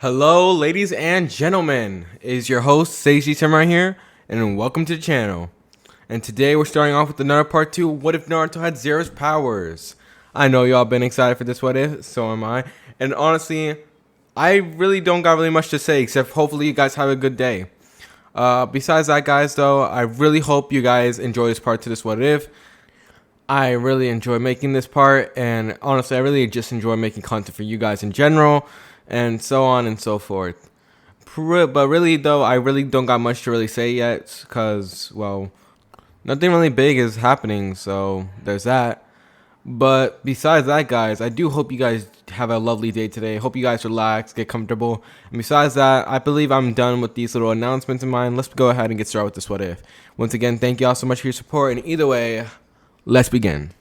Hello, ladies and gentlemen. It is your host, Seiji Samurai here, and welcome to the channel. And today we're starting off with another part 2, What If Naruto Had Zeref's Powers? I know y'all been excited for this What If, so am I. And honestly, I really don't got really much to say, except hopefully you guys have a good day. Besides that, guys, though, I really hope you guys enjoy this part to this What If. I really enjoy making this part, and honestly, I really just enjoy making content for you guys in general, and so on and so forth. But really, though, I really don't got much to really say yet, because, well, nothing really big is happening, so there's that. But besides that, guys, I do hope you guys have a lovely day today. Hope you guys relax, get comfortable. And besides that, I believe I'm done with these little announcements in mind. Let's go ahead and get started with this What If. Once again, thank you all so much for your support, and either way, let's begin.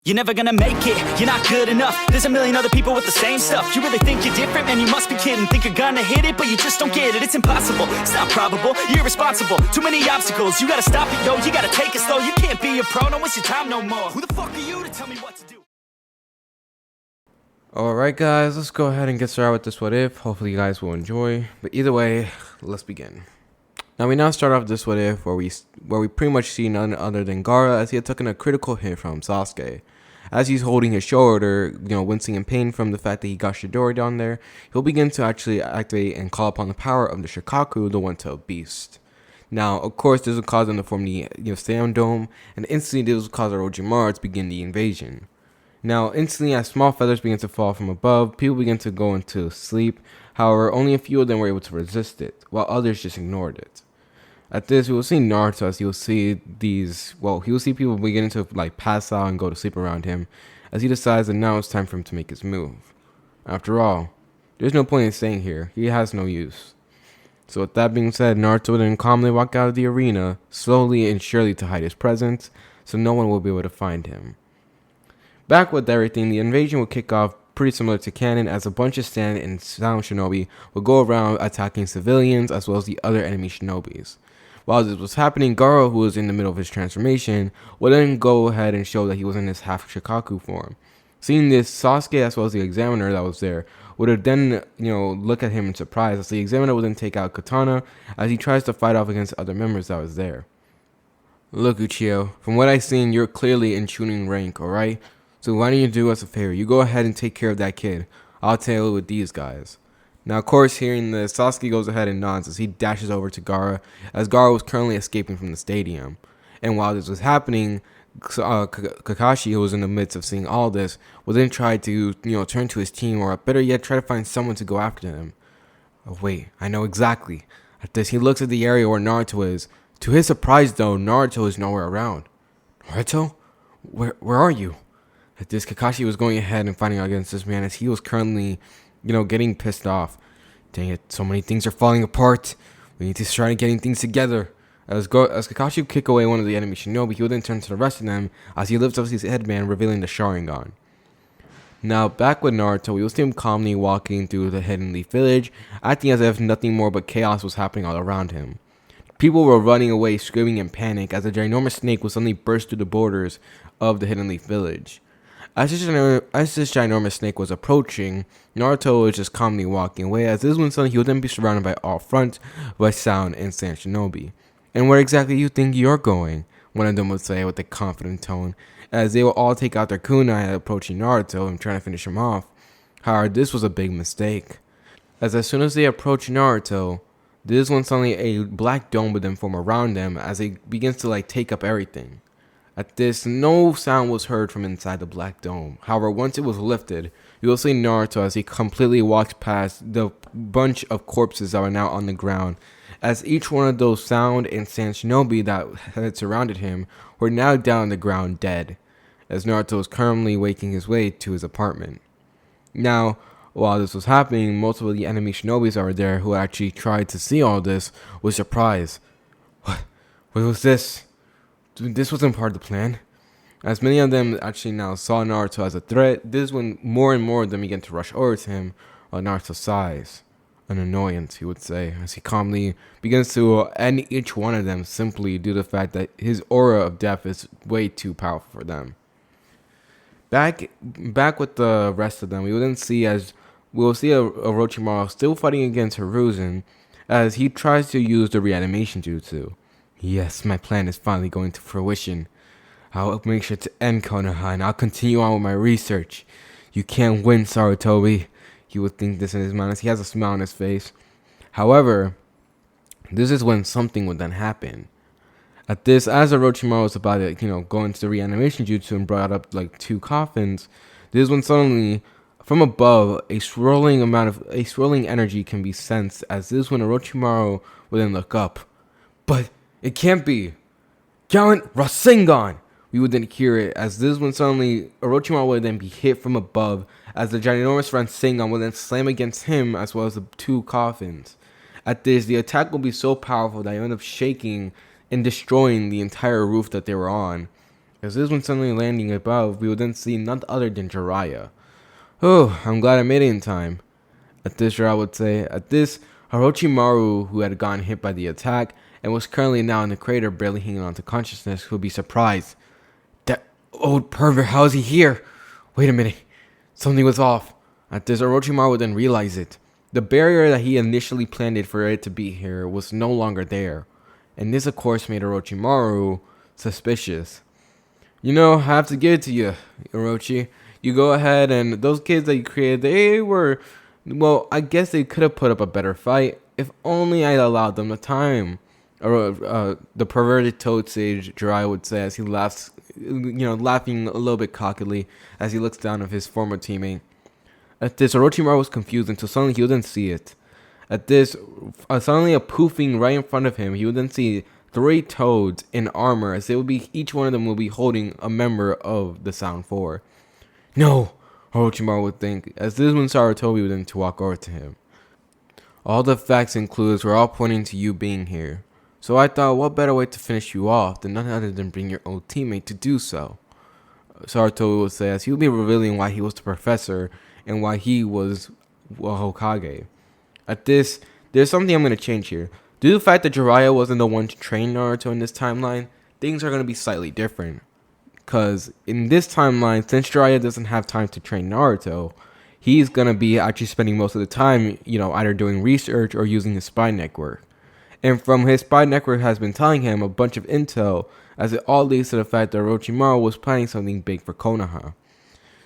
You're never gonna make it, you're not good enough. There's a million other people with the same stuff. You really think you're different? Man, you must be kidding. Think you're gonna hit it, but you just don't get it. It's impossible, it's not probable, you're irresponsible. Too many obstacles, you gotta stop it, yo. You gotta take it slow, you can't be a pro. Don't waste your time no more. Who the fuck are you to tell me what to do? Alright, guys, let's go ahead and get started with this What If. Hopefully you guys will enjoy. But either way, let's begin. Now we now start off this What If where we pretty much see none other than Gaara as he had taken a critical hit from Sasuke. As he's holding his shoulder, wincing in pain from the fact that he got Chidori down there, he'll begin to actually activate and call upon the power of the Shikaku, the one-tailed beast. Now, of course, this will cause them to form the Sound Dome, and instantly this will cause Orochimaru to begin the invasion. Now, instantly as small feathers begin to fall from above, people begin to go into sleep. However, only a few of them were able to resist it, while others just ignored it. At this, we will see Naruto as he will see he will see people beginning to pass out and go to sleep around him as he decides that now it's time for him to make his move. After all, there's no point in staying here. He has no use. So with that being said, Naruto then calmly walk out of the arena, slowly and surely to hide his presence, so no one will be able to find him. Back with everything, the invasion will kick off pretty similar to canon as a bunch of stand and sound shinobi will go around attacking civilians as well as the other enemy shinobis. While this was happening, Gaara, who was in the middle of his transformation, would then go ahead and show that he was in his half Shikaku form. Seeing this, Sasuke as well as the examiner that was there would have then, look at him in surprise as the examiner would then take out Katana as he tries to fight off against other members that was there. Look, Uchiho, from what I've seen, you're clearly in tuning rank, alright? So why don't you do us a favor? You go ahead and take care of that kid. I'll tail it with these guys. Now, of course, hearing this, Sasuke goes ahead and nods as he dashes over to Gaara, as Gaara was currently escaping from the stadium. And while this was happening, Kakashi, who was in the midst of seeing all this, would then try to, turn to his team, or better yet, try to find someone to go after them. Oh, wait, I know exactly. At this, he looks at the area where Naruto is. To his surprise, though, Naruto is nowhere around. Naruto? Where are you? At this, Kakashi was going ahead and fighting against this man as he was currently getting pissed off. Dang it, so many things are falling apart. We need to start getting things together. As Kakashi would kick away one of the enemy shinobi, he would then turn to the rest of them as he lifts up his headband, revealing the Sharingan. Now, back with Naruto, we will see him calmly walking through the Hidden Leaf Village, acting as if nothing more but chaos was happening all around him. People were running away, screaming in panic, as a ginormous snake would suddenly burst through the borders of the Hidden Leaf Village. As this ginormous snake was approaching, Naruto was just calmly walking away, as this one suddenly he would then be surrounded by all fronts by Sound and Sand Shinobi. And where exactly do you think you're going? One of them would say with a confident tone, as they will all take out their kunai approaching Naruto and trying to finish him off. However, this was a big mistake, as soon as they approach Naruto, this one suddenly a black dome would then form around them as it begins to take up everything. At this, no sound was heard from inside the black dome. However, once it was lifted, you will see Naruto as he completely walks past the bunch of corpses that are now on the ground, as each one of those Sound and Sand Shinobi that had surrounded him were now down on the ground dead, as Naruto was currently making his way to his apartment. Now, while this was happening, most of the enemy Shinobis that were there who actually tried to see all this was surprised. What was this? This wasn't part of the plan. As many of them actually now saw Naruto as a threat, this is when more and more of them began to rush over to him, while Naruto sighs. An annoyance, he would say, as he calmly begins to end each one of them simply due to the fact that his aura of death is way too powerful for them. Back with the rest of them, we would then see as we will see Orochimaru still fighting against Hiruzen as he tries to use the reanimation jutsu. Yes, my plan is finally going to fruition. I'll make sure to end Konoha and I'll continue on with my research. You can't win, Sarutobi. He would think this in his mind as he has a smile on his face. However, this is when something would then happen. At this, as Orochimaru was about to, go into the reanimation jutsu and brought up like 2 coffins, this is when suddenly, from above, a swirling energy can be sensed. As this is when Orochimaru would then look up. But it can't be. Gallant Rasengan! We would then hear it, as this is when suddenly Orochimaru would then be hit from above, as the ginormous Rasengan would then slam against him as well as the 2 coffins. At this, the attack will be so powerful that it ended up shaking and destroying the entire roof that they were on. As this when suddenly landing above, we would then see none other than Jiraiya. Oh, I'm glad I made it in time. At this, Jiraiya would say. At this, Orochimaru, who had gotten hit by the attack and was currently now in the crater barely hanging on to consciousness, would be surprised. That old pervert, how is he here? Wait a minute. Something was off. At this, Orochimaru would then realize it. The barrier that he initially planned for it to be here was no longer there. And this, of course, made Orochimaru suspicious. I have to give it to you, Orochi. You go ahead, and those kids that you created, they were, well, I guess they could have put up a better fight if only I allowed them the time. The perverted toad sage, Jiraiya would say as he laughs, laughing a little bit cockily as he looks down at his former teammate. At this, Orochimaru was confused until suddenly he wouldn't see it. At this, suddenly a poofing right in front of him, he would then see 3 toads in armor, as each one of them will be holding a member of the Sound 4. No, Orochimaru would think, as this is when Sarutobi would then to walk over to him. All the facts and clues were all pointing to you being here. So I thought, what better way to finish you off than none other than bring your old teammate to do so? Sarutobi would say, as he would be revealing why he was the professor and why he was a Hokage. At this, there's something I'm going to change here. Due to the fact that Jiraiya wasn't the one to train Naruto in this timeline, things are going to be slightly different. Because in this timeline, since Jiraiya doesn't have time to train Naruto, he's going to be actually spending most of the time, either doing research or using his spy network. And from his spy network has been telling him a bunch of intel, as it all leads to the fact that Orochimaru was planning something big for Konoha.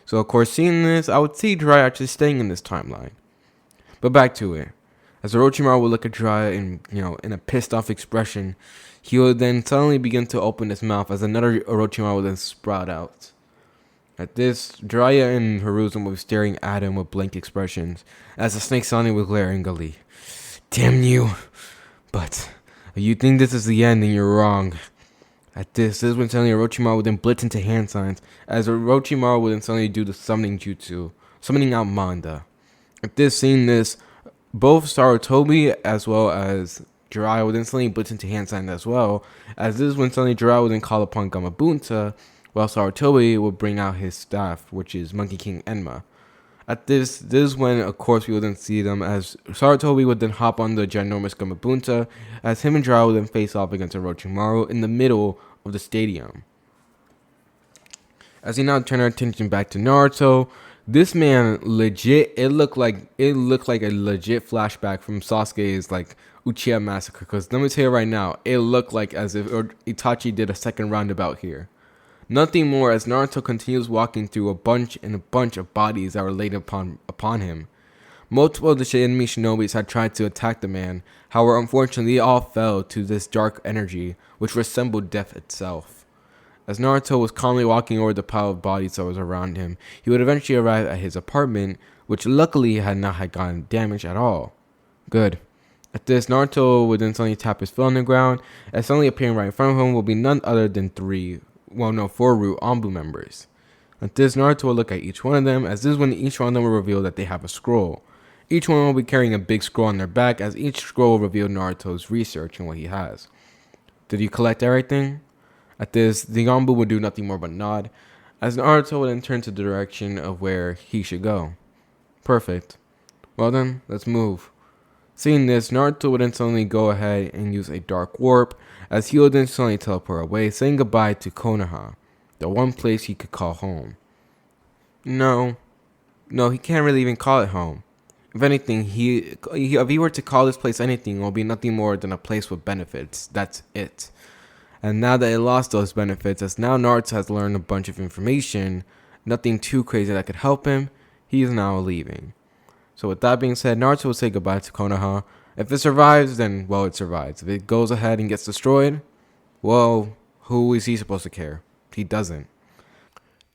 So of course, seeing this, I would see Jiraiya actually staying in this timeline. But back to it. As Orochimaru would look at Jiraiya in a pissed off expression, he would then suddenly begin to open his mouth as another Orochimaru would then sprout out. At this, Jiraiya and Hiruzen would be staring at him with blank expressions, as the snake suddenly would glare angrily. Damn you! But if you think this is the end, then you're wrong. At this is when suddenly Orochimaru would then blitz into hand signs, as Orochimaru would then suddenly do the summoning jutsu, summoning out Manda. At this, seeing this, both Sarutobi as well as Jiraiya would then suddenly blitz into hand signs as well, as this is when suddenly Jiraiya would then call upon Gamabunta, while Sarutobi would bring out his staff, which is Monkey King Enma. At this is when, of course, we would then see them, as Sarutobi would then hop on the ginormous Gamabunta, as him and Jiraiya would then face off against Orochimaru in the middle of the stadium. As we now turn our attention back to Naruto, this man legit, it looked like a legit flashback from Sasuke's Uchiha massacre. Because let me tell you right now, it looked like as if Itachi did a second roundabout here. Nothing more, as Naruto continues walking through a bunch of bodies that were laid upon him. Multiple of the enemy shinobis had tried to attack the man, however, unfortunately, they all fell to this dark energy, which resembled death itself. As Naruto was calmly walking over the pile of bodies that was around him, he would eventually arrive at his apartment, which luckily had not gotten damaged at all. Good. At this, Naruto would then suddenly tap his foot on the ground, and suddenly appearing right in front of him will be none other than 4 Root Anbu members. At this, Naruto will look at each one of them, as this is when each one of them will reveal that they have a scroll. Each one will be carrying a big scroll on their back, as each scroll will reveal Naruto's research and what he has. Did you collect everything? At this, the Anbu would do nothing more but nod, as Naruto would then turn to the direction of where he should go. Perfect. Well then, let's move. Seeing this, Naruto would then suddenly go ahead and use a dark warp, as he would then suddenly teleport away, saying goodbye to Konoha, the one place he could call home. No, he can't really even call it home. If anything, if he were to call this place anything, it will be nothing more than a place with benefits. That's it. And now that it lost those benefits, as now Naruto has learned a bunch of information, nothing too crazy that could help him, he is now leaving. So with that being said, Naruto will say goodbye to Konoha. If it survives, then, well, it survives. If it goes ahead and gets destroyed, well, who is he supposed to care? He doesn't.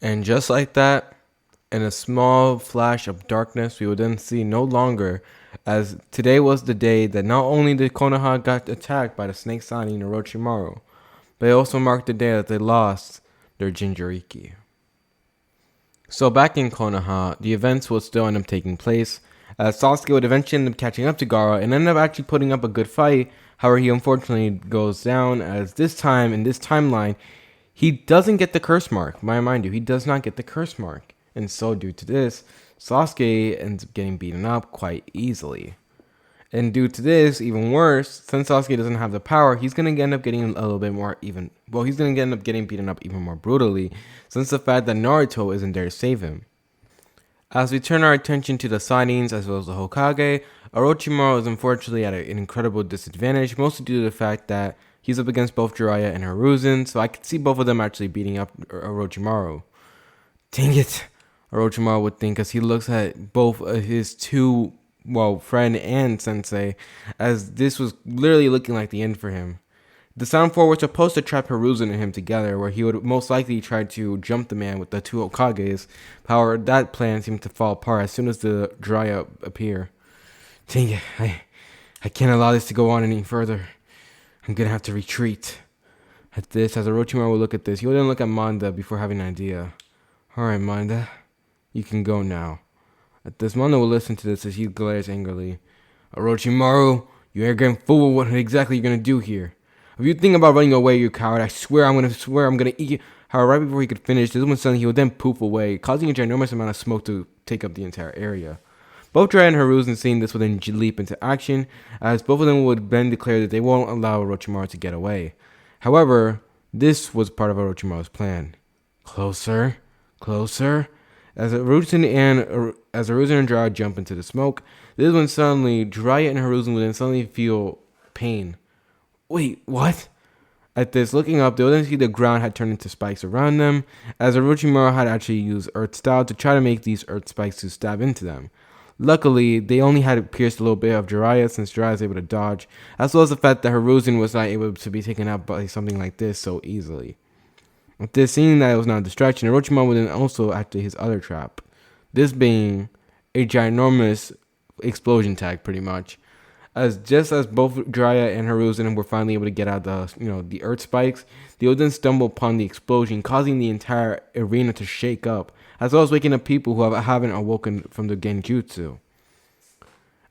And just like that, in a small flash of darkness, we would then see no longer, as today was the day that not only did Konoha got attacked by the snake signing Orochimaru, but it also marked the day that they lost their Jinchuriki. So back in Konoha, the events would still end up taking place, as Sasuke would eventually end up catching up to Gaara and end up actually putting up a good fight. However, he unfortunately goes down, as this time, in this timeline, he doesn't get the curse mark. Mind you, he does not get the curse mark. And so due to this, Sasuke ends up getting beaten up quite easily. And due to this, even worse, since Sasuke doesn't have the power, he's going to end up getting a little bit more even. Well, he's going to end up getting beaten up even more brutally, since the fact that Naruto isn't there to save him. As we turn our attention to the sightings as well as the Hokage, Orochimaru is unfortunately at an incredible disadvantage, mostly due to the fact that he's up against both Jiraiya and Hiruzen, so I could see both of them actually beating up Orochimaru. Dang it, Orochimaru would think, as he looks at both his two, friend and sensei, as this was literally looking like the end for him. The Sound Four were supposed to trap Hiruzen and him together, where he would most likely try to jump the man with the two Hokages. However, that plan seemed to fall apart as soon as the Jiraiya appear. Dang it, I can't allow this to go on any further. I'm gonna have to retreat. At this, as Orochimaru would look at this, he would then look at Manda before having an idea. Alright, Manda, you can go now. At this, Manda will listen to this as he glares angrily. Orochimaru, you arrogant fool, what exactly are you gonna do here? If you think about running away, you coward, I swear I'm gonna eat you. However, right before he could finish, this one suddenly he would then poof away, causing a ginormous amount of smoke to take up the entire area. Both Jiraiya and Hiruzen, seeing this, would then leap into action, as both of them would then declare that they won't allow Orochimaru to get away. However, this was part of Orochimaru's plan. Closer, closer. As Hiruzen and Jiraiya jump into the smoke, this is when suddenly Jiraiya and Hiruzen would then suddenly feel pain. Wait, what? At this, looking up, they would then see the ground had turned into spikes around them, as Orochimaru had actually used Earth Style to try to make these Earth spikes to stab into them. Luckily, they only had pierced a little bit of Jiraiya, since Jiraiya was able to dodge, as well as the fact that Hiruzen was not able to be taken out by something like this so easily. With this, seeing that it was not a distraction, Orochimaru would then also activate his other trap, this being a ginormous explosion tag, pretty much. Just as both Jiraiya and Hiruzen were finally able to get out the earth spikes, they would then stumble upon the explosion, causing the entire arena to shake up, as well as waking up people who haven't awoken from the genjutsu.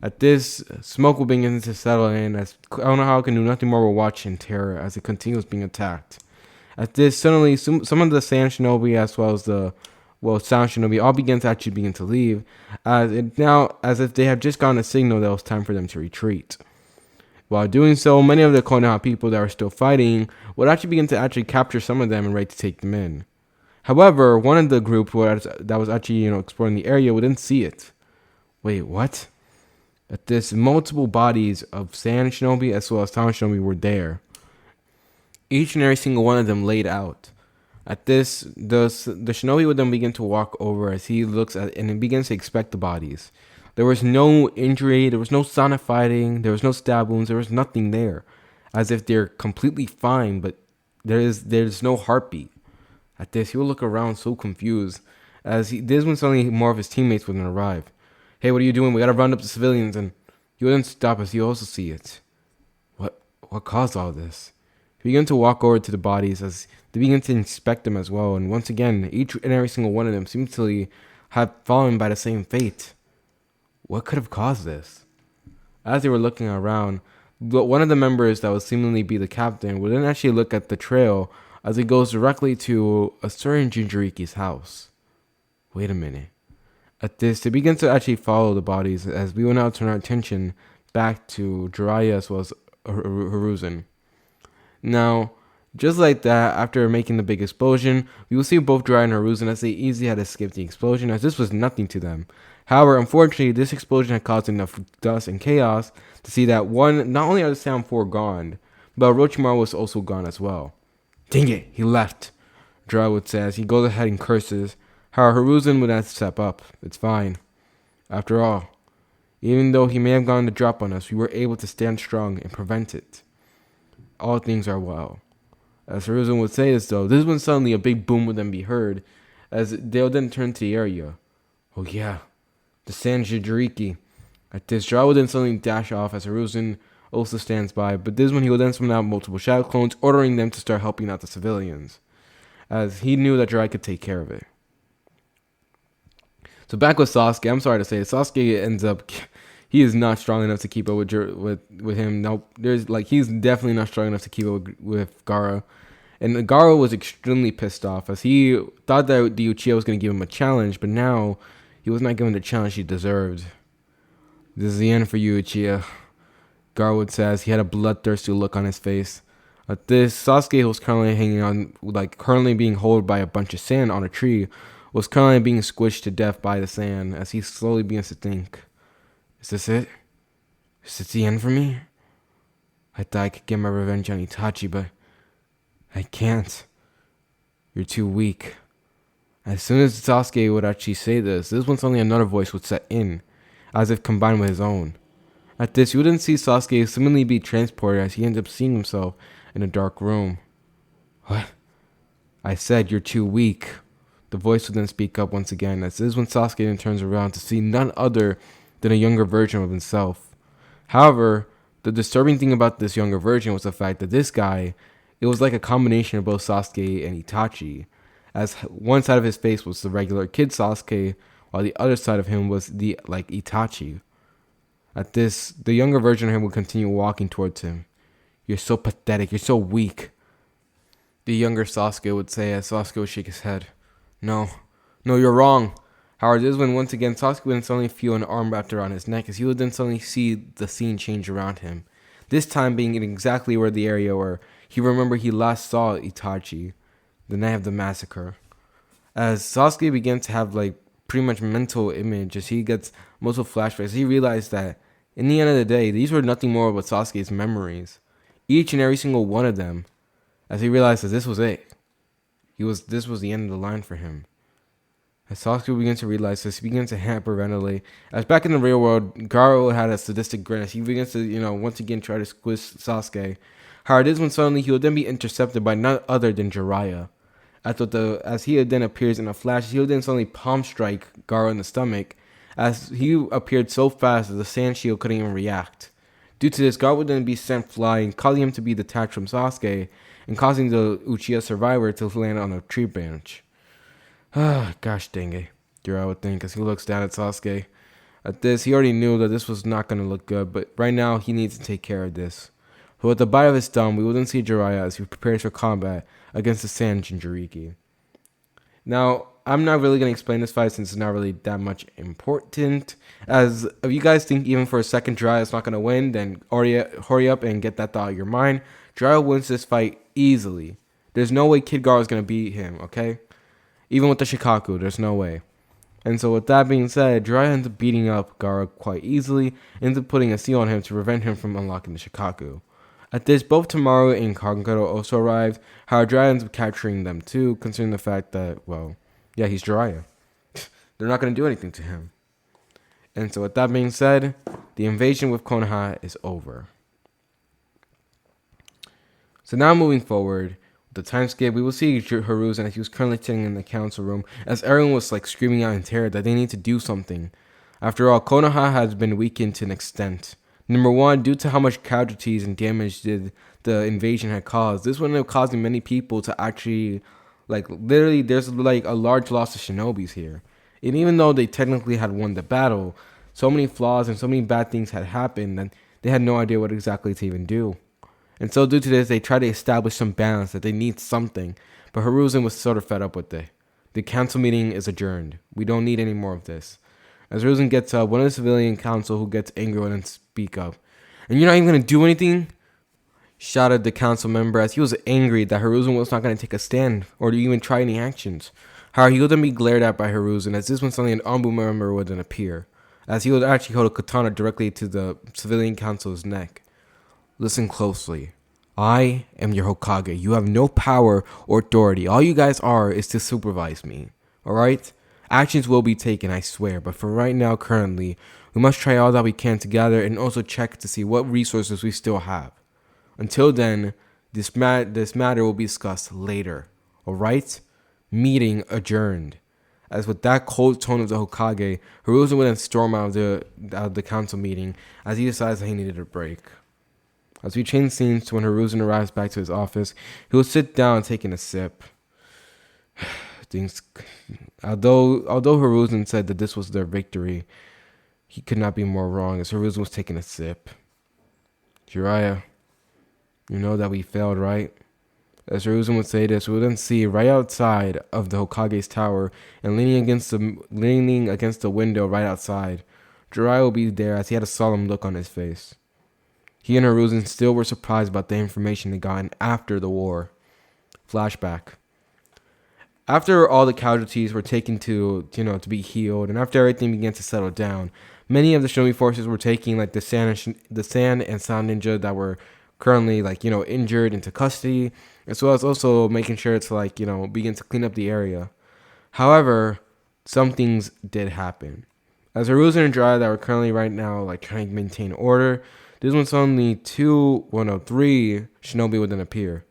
At this, smoke will begin to settle in, as Konoha can do nothing more but watch in terror as it continues being attacked. At this, suddenly, some of the Sand Shinobi as well as the Sound Shinobi all begin to leave, as if they have just gotten a signal that it was time for them to retreat. While doing so, many of the Konoha people that are still fighting would actually begin to capture some of them and ready to take them in. However, one of the group that was actually exploring the area would then see it. Wait, what? At this, multiple bodies of Sand Shinobi as well as Sound Shinobi were there. Each and every single one of them laid out. At this, the shinobi would then begin to walk over as he looks at and he begins to inspect the bodies. There was no injury, there was no sign of fighting, there was no stab wounds, there was nothing there. As if they're completely fine, but there's no heartbeat. At this, he will look around so confused, as this when suddenly more of his teammates would then arrive. Hey, what are you doing? We gotta round up the civilians, and he wouldn't stop as he also see it. What caused all this? He began to walk over to the bodies as they began to inspect them as well, and once again, each and every single one of them seemed to have fallen by the same fate. What could have caused this? As they were looking around, one of the members that would seemingly be the captain would then actually look at the trail as it goes directly to a certain Jinchuriki's house. Wait a minute. At this, they begin to actually follow the bodies as we will now turn our attention back to Jiraiya as well as Hiruzen. Now, just like that, after making the big explosion, we will see both Jiraiya and Hiruzen as they easily had escaped the explosion, as this was nothing to them. However, unfortunately, this explosion had caused enough dust and chaos to see that one, not only are the Sound 4 gone, but Orochimaru was also gone as well. Dang it, he left, Jiraiya would say as he goes ahead and curses. However, Hiruzen would have to step up. It's fine. After all, even though he may have gone to drop on us, we were able to stand strong and prevent it. All things are well. As Hiruzen would say this though, this is when suddenly a big boom would then be heard, as they would then turn to the area. Oh yeah, the Sand Jinchuriki. At this, Jiraiya would then suddenly dash off as Hiruzen also stands by, but this is when he would then summon out multiple shadow clones, ordering them to start helping out the civilians, as he knew that Jiraiya could take care of it. So back with Sasuke, I'm sorry to say, Sasuke ends up, he is not strong enough to keep up with him. No, he's definitely not strong enough to keep up with Gaara. And Gaara was extremely pissed off as he thought that the Uchiha was going to give him a challenge, but now he was not given the challenge he deserved. This is the end for you, Uchiha, Gaara would say as he had a bloodthirsty look on his face. At this, Sasuke, who was currently hanging on, currently being held by a bunch of sand on a tree, was currently being squished to death by the sand as he slowly begins to think, is this it? Is this the end for me? I thought I could get my revenge on Itachi, but I can't. You're too weak. As soon as Sasuke would actually say this is when suddenly another voice would set in, as if combined with his own. At this, you wouldn't see Sasuke suddenly be transported as he ends up seeing himself in a dark room. What? I said you're too weak. The voice would then speak up once again, as this is when Sasuke then turns around to see none other than a younger version of himself. However, the disturbing thing about this younger version was the fact that this guy, it was like a combination of both Sasuke and Itachi, as one side of his face was the regular kid Sasuke, while the other side of him was the Itachi. At this, the younger version of him would continue walking towards him. You're so pathetic, you're so weak, the younger Sasuke would say as Sasuke would shake his head. No, you're wrong. However, this is when once again Sasuke would suddenly feel an arm wrapped around his neck as he would then suddenly see the scene change around him. This time being in exactly where the area where he remembered he last saw Itachi, the night of the massacre. As Sasuke began to have pretty much mental image as he gets multiple flashbacks, he realized that in the end of the day, these were nothing more but Sasuke's memories. Each and every single one of them. As he realized that this was it. This was the end of the line for him. As Sasuke begins to realize this, he begins to hyperventilate. As back in the real world, Gaara had a sadistic grin as he begins to, once again try to squish Sasuke. However, this when suddenly he would then be intercepted by none other than Jiraiya. As he then appears in a flash, he would then suddenly palm strike Gaara in the stomach, as he appeared so fast that the sand shield couldn't even react. Due to this, Gaara would then be sent flying, causing him to be detached from Sasuke, and causing the Uchiha survivor to land on a tree branch. Gosh dang it, Jiraiya would think as he looks down at Sasuke. At this, he already knew that this was not going to look good, but right now he needs to take care of this. So with the bite of his thumb, we will then see Jiraiya as he prepares for combat against the Sand Jinchuriki. Now, I'm not really going to explain this fight since it's not really that much important. As if you guys think even for a second Jiraiya is not going to win, then hurry up and get that thought out of your mind. Jiraiya wins this fight easily. There's no way Kid Gaara is going to beat him, okay? Even with the Shikaku, there's no way. And so with that being said, Jiraiya ends up beating up Gaara quite easily, ends up putting a seal on him to prevent him from unlocking the Shikaku. At this, both Tamaru and Kankuro also arrive. However, Jiraiya ends up capturing them too, considering the fact that, he's Jiraiya. They're not going to do anything to him. And so with that being said, the invasion with Konoha is over. So now moving forward, with the time skip, we will see Hiruzen as he was currently sitting in the council room, as everyone was screaming out in terror that they need to do something. After all, Konoha has been weakened to an extent. Number one, due to how much casualties and damage the invasion had caused, this would end up causing many people to actually, literally, there's a large loss of shinobis here. And even though they technically had won the battle, so many flaws and so many bad things had happened that they had no idea what exactly to even do. And so due to this, they tried to establish some balance that they need something, but Hiruzen was sort of fed up with it. The council meeting is adjourned. We don't need any more of this. As Hiruzen gets up, one of the civilian council who gets angry and speak up. And you're not even going to do anything? Shouted the council member as he was angry that Hiruzen was not going to take a stand or to even try any actions. However, he would then be glared at by Hiruzen, as this one suddenly an Anbu member would then appear, as he would actually hold a katana directly to the civilian council's neck. Listen closely. I am your Hokage. You have no power or authority. All you guys are is to supervise me. Alright? Actions will be taken, I swear. But for right now, currently, we must try all that we can together and also check to see what resources we still have. Until then, this matter will be discussed later. Alright? Meeting adjourned. As with that cold tone of the Hokage, Hiruzen would then storm out of the council meeting as he decides that he needed a break. As we change scenes to when Hiruzen arrives back to his office, he will sit down taking a sip. Although Hiruzen said that this was their victory, he could not be more wrong as Hiruzen was taking a sip. Jiraiya, you know that we failed, right? As Hiruzen would say this, we would then see right outside of the Hokage's tower and leaning against the window right outside, Jiraiya will be there as he had a solemn look on his face. He and Hiruzen still were surprised about the information they gotten after the war. Flashback. After all the casualties were taken to be healed, and after everything began to settle down, many of the Shinobi forces were taking the Sand and Sound Ninja that were currently injured into custody, as well as also making sure to begin to clean up the area. However, some things did happen. As Hiruzen and Jiraiya that were currently right now trying to maintain order, this one suddenly 3 Shinobi would then appear.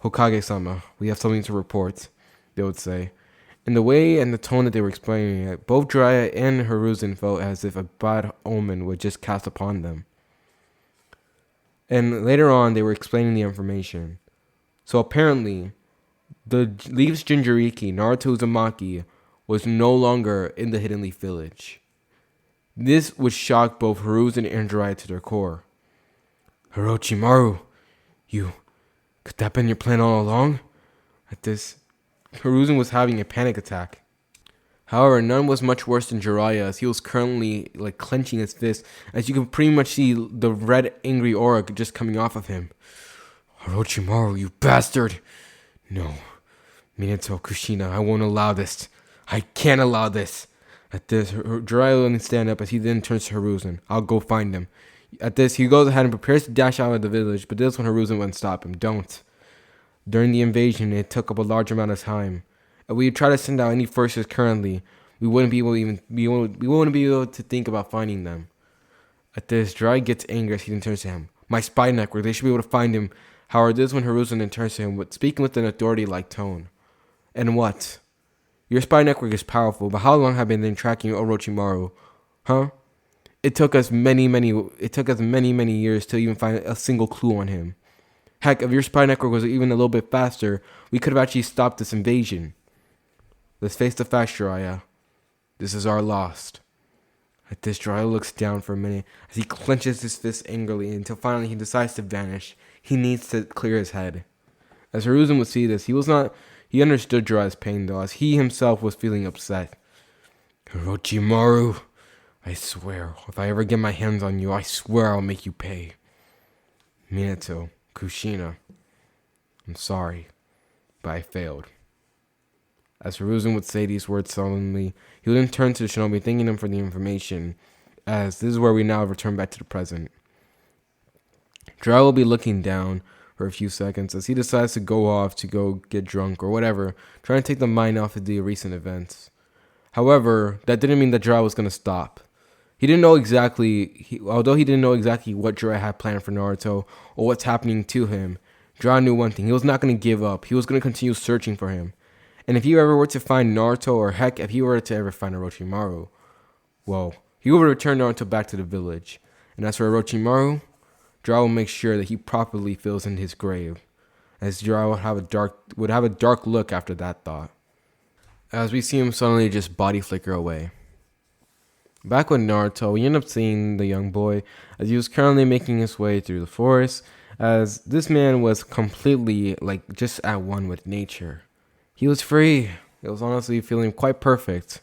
Hokage-sama, we have something to report, they would say. In the way and the tone that they were explaining it, both Jiraiya and Hiruzen felt as if a bad omen would just cast upon them. And later on, they were explaining the information. So apparently, the Leaves Jinchuriki, Naruto Uzumaki, was no longer in the Hidden Leaf Village. This would shock both Hiruzen and Jiraiya to their core. Orochimaru, could that have been your plan all along? At this, Hiruzen was having a panic attack. However, none was much worse than Jiraiya, as he was currently clenching his fist, as you can pretty much see the red angry aura just coming off of him. Orochimaru, you bastard! No, Minato, Kushina, I won't allow this. I can't allow this. At this, Jiraiya will stand up as he then turns to Hiruzen. I'll go find him. At this, he goes ahead and prepares to dash out of the village, but this one Hiruzen wouldn't stop him. Don't. During the invasion, it took up a large amount of time. If we try to send out any forces currently, we wouldn't be able to think about finding them. At this, Jiraiya gets angry as he then turns to him. My spy network, they should be able to find him. However, this is when Hiruzen then turns to him, speaking with an authority-like tone. And what? Your spy network is powerful, but how long have you been tracking Orochimaru? Huh? It took us many years to even find a single clue on him. Heck, if your spy network was even a little bit faster, we could have actually stopped this invasion. Let's face the facts, Jiraiya. This is our loss. At this, Jiraiya looks down for a minute as he clenches his fist angrily until finally he decides to vanish. He needs to clear his head. As Hiruzen would see this, he understood Jiraiya's pain though, as he himself was feeling upset. Orochimaru, I swear, if I ever get my hands on you, I swear I'll make you pay. Minato, Kushina, I'm sorry, but I failed. As Hiruzen would say these words solemnly, he would then turn to the Shinobi, thanking them for the information, as this is where we now return back to the present. Jiraiya will be looking down for a few seconds as he decides to go off to go get drunk or whatever, trying to take the mind off of the recent events. However, that didn't mean that Jiraiya was going to stop. Although he didn't know exactly what Jiraiya had planned for Naruto or what's happening to him, Jiraiya knew one thing. He was not going to give up. He was going to continue searching for him. And if he ever were to find Naruto, or heck, if he were to ever find Orochimaru, well, he would return Naruto back to the village. And as for Orochimaru, Jiraiya will make sure that he properly fills in his grave, as Jiraiya would have a dark look after that thought. As we see him suddenly just body flicker away. Back with Naruto, we end up seeing the young boy as he was currently making his way through the forest, as this man was completely just at one with nature. He was free. It was honestly feeling quite perfect.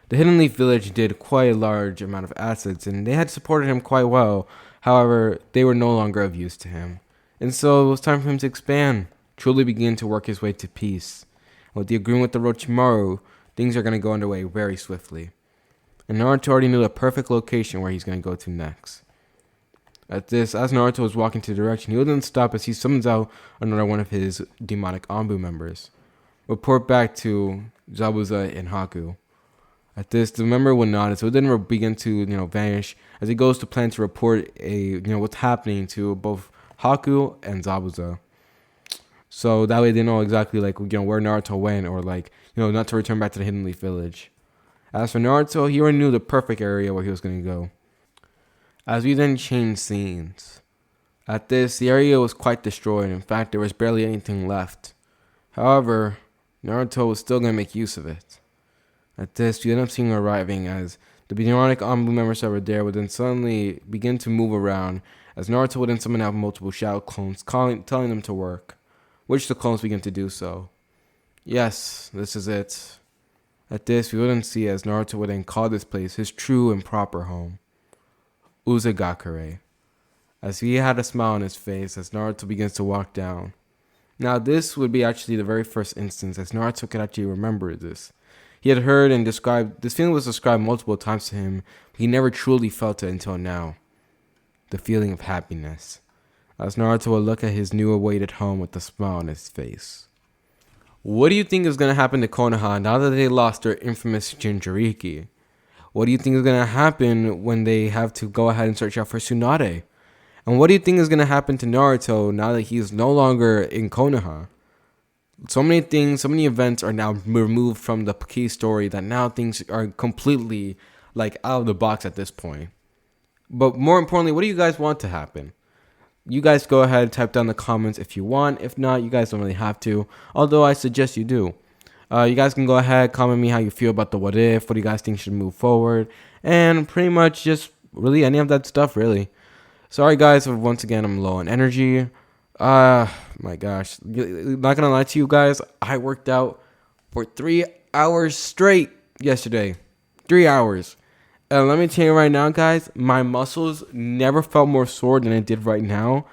The Hidden Leaf Village did quite a large amount of assets, and they had supported him quite well. However, they were no longer of use to him. And so it was time for him to expand, truly begin to work his way to peace. With the agreement with the Orochimaru, things are going to go underway very swiftly. And Naruto already knew the perfect location where he's going to go to next. At this, as Naruto was walking to the direction, he wouldn't stop as he summons out another one of his demonic Anbu members. Report back to Zabuza and Haku. At this, the member would nod, so it didn't begin to, vanish as he goes to plan to report what's happening to both Haku and Zabuza. So that way they know exactly where Naruto went, or not to return back to the Hidden Leaf Village. As for Naruto, he already knew the perfect area where he was going to go. As we then changed scenes. At this, the area was quite destroyed. In fact, there was barely anything left. However, Naruto was still going to make use of it. At this, we end up seeing arriving as the demonic Anbu members that were there would then suddenly begin to move around as Naruto would then summon out multiple shadow clones, telling them to work, which the clones begin to do so. Yes, this is it. At this, we wouldn't see as Naruto would then call this place his true and proper home, Uzagakure, as he had a smile on his face as Naruto begins to walk down. Now, this would be actually the very first instance as Naruto could actually remember this. He had heard and described, this feeling was described multiple times to him, but he never truly felt it until now. The feeling of happiness, as Naruto would look at his new awaited home with a smile on his face. What do you think is going to happen to Konoha now that they lost their infamous Jinchuriki? What do you think is going to happen when they have to go ahead and search out for Tsunade? And what do you think is going to happen to Naruto now that he is no longer in Konoha? So many things, so many events are now removed from the key story that now things are completely out of the box at this point. But more importantly, what do you guys want to happen? You guys go ahead and type down in the comments if you want. If not, you guys don't really have to. Although I suggest you do. You guys can go ahead, comment me how you feel about the what if. What do you guys think should move forward? And pretty much just really any of that stuff, really. Sorry, guys, if once again I'm low on energy. My gosh. Not gonna lie to you guys. I worked out for 3 hours straight yesterday. 3 hours. And let me tell you right now, guys, my muscles never felt more sore than it did right now.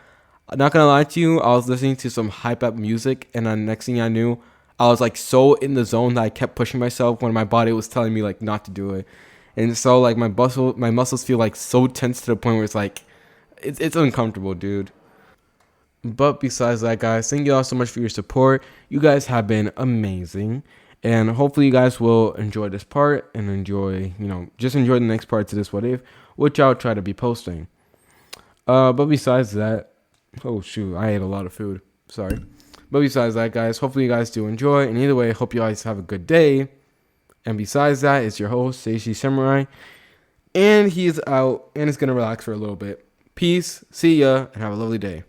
I'm not gonna lie to you, I was listening to some hype up music, and the next thing I knew, I was so in the zone that I kept pushing myself when my body was telling me not to do it. And so my muscles feel so tense to the point where it's uncomfortable, dude. But besides that, guys, thank you all so much for your support. You guys have been amazing. And hopefully you guys will enjoy this part and enjoy the next part to this what if, which I'll try to be posting. But besides that, oh shoot, I ate a lot of food. Sorry. But besides that, guys, hopefully you guys do enjoy. And either way, hope you guys have a good day. And besides that, it's your host, Seishi Samurai. And he's out and is going to relax for a little bit. Peace, see ya, and have a lovely day.